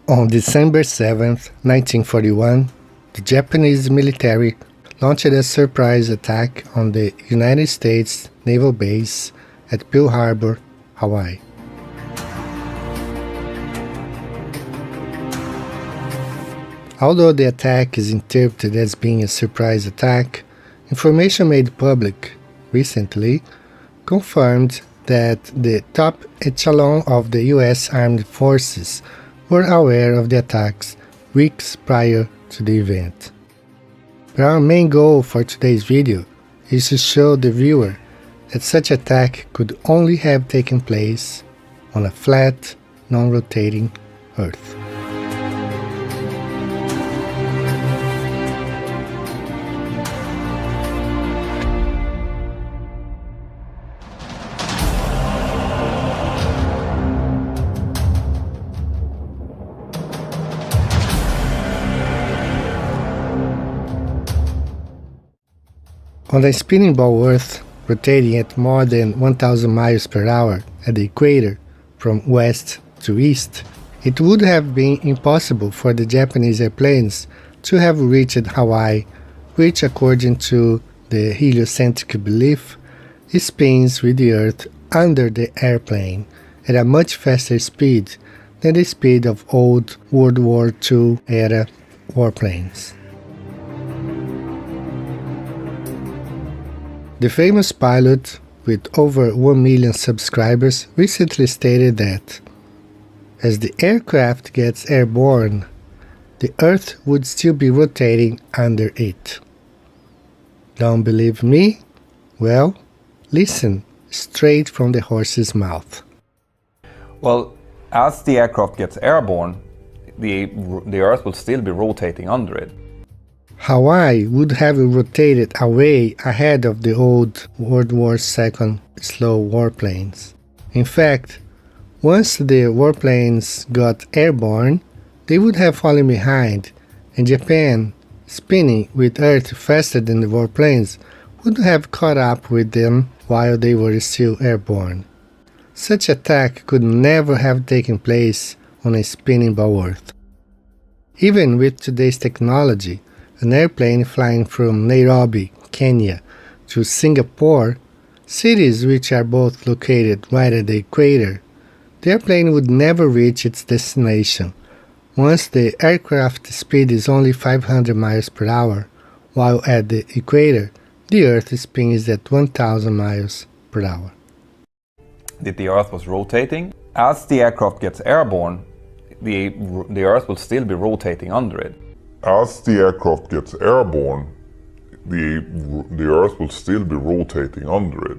On December 7, 1941, the Japanese military launched a surprise attack on the United States naval base at Pearl Harbor, Hawaii. Although the attack is interpreted as being a surprise attack, information made public recently confirmed that the top echelon of the U.S. Armed Forces were aware of the attacks weeks prior to the event. But our main goal for today's video is to show the viewer that such attack could only have taken place on a flat, non-rotating Earth. On a spinning ball Earth rotating at more than 1,000 miles per hour at the equator from west to east, it would have been impossible for the Japanese airplanes to have reached Hawaii, which, according to the heliocentric belief, spins with the Earth under the airplane at a much faster speed than the speed of old World War II era warplanes. The famous pilot, with over 1 million subscribers, recently stated that, as the aircraft gets airborne, the Earth would still be rotating under it. Don't believe me? Well, listen straight from the horse's mouth. Well, as the aircraft gets airborne, the Earth will still be rotating under it. Hawaii would have rotated away ahead of the old World War II slow warplanes. In fact, once the warplanes got airborne, they would have fallen behind, and Japan, spinning with Earth faster than the warplanes, would have caught up with them while they were still airborne. Such attack could never have taken place on a spinning ball Earth. Even with today's technology, an airplane flying from Nairobi, Kenya, to Singapore, cities which are both located right at the equator, the airplane would never reach its destination once the aircraft speed is only 500 miles per hour, while at the equator, the Earth spins at 1,000 miles per hour. The Earth was rotating. As the aircraft gets airborne, the Earth will still be rotating under it. As the aircraft gets airborne, the Earth will still be rotating under it.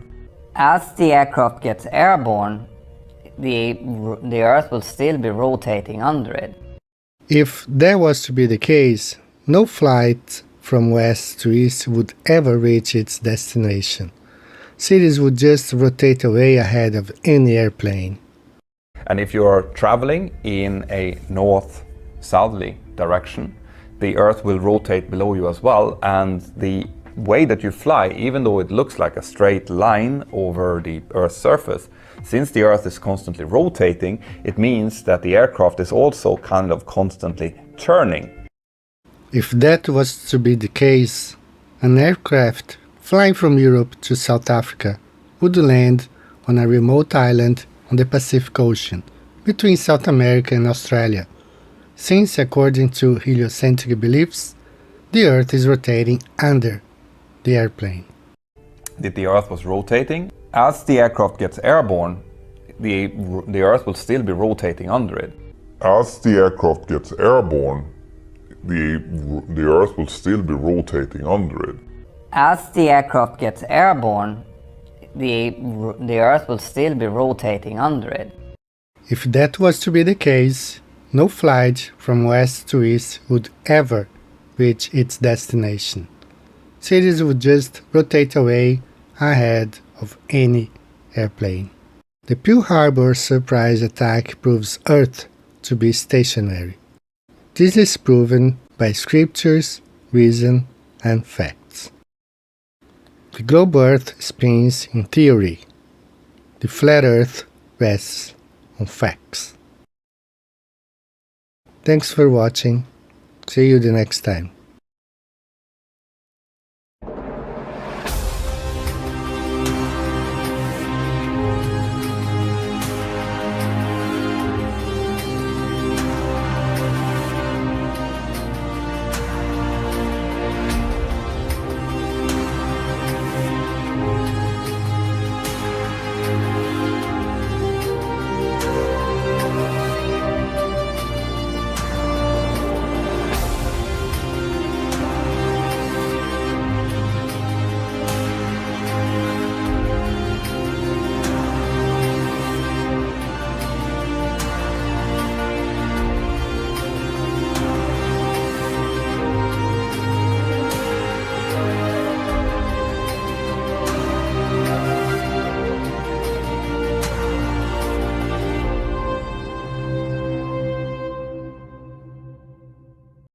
As the aircraft gets airborne, the Earth will still be rotating under it. If that was to be the case, no flight from west to east would ever reach its destination. Cities would just rotate away ahead of any airplane. And if you are traveling in a north-southerly direction, the Earth will rotate below you as well, and the way that you fly, even though it looks like a straight line over the Earth's surface, since the Earth is constantly rotating, it means that the aircraft is also kind of constantly turning. If that was to be the case, an aircraft flying from Europe to South Africa would land on a remote island on the Pacific Ocean, between South America and Australia, since, according to heliocentric beliefs, the Earth is rotating under the airplane. The Earth was rotating. As the aircraft gets airborne, the Earth will still be rotating under it. As the aircraft gets airborne, the Earth will still be rotating under it. As the aircraft gets airborne, the Earth will still be rotating under it. If that was to be the case, no flight from west to east would ever reach its destination. Cities would just rotate away ahead of any airplane. The Pearl Harbor surprise attack proves Earth to be stationary. This is proven by scriptures, reason, and facts. The globe Earth spins in theory. The flat Earth rests on facts. Thanks for watching. See you the next time.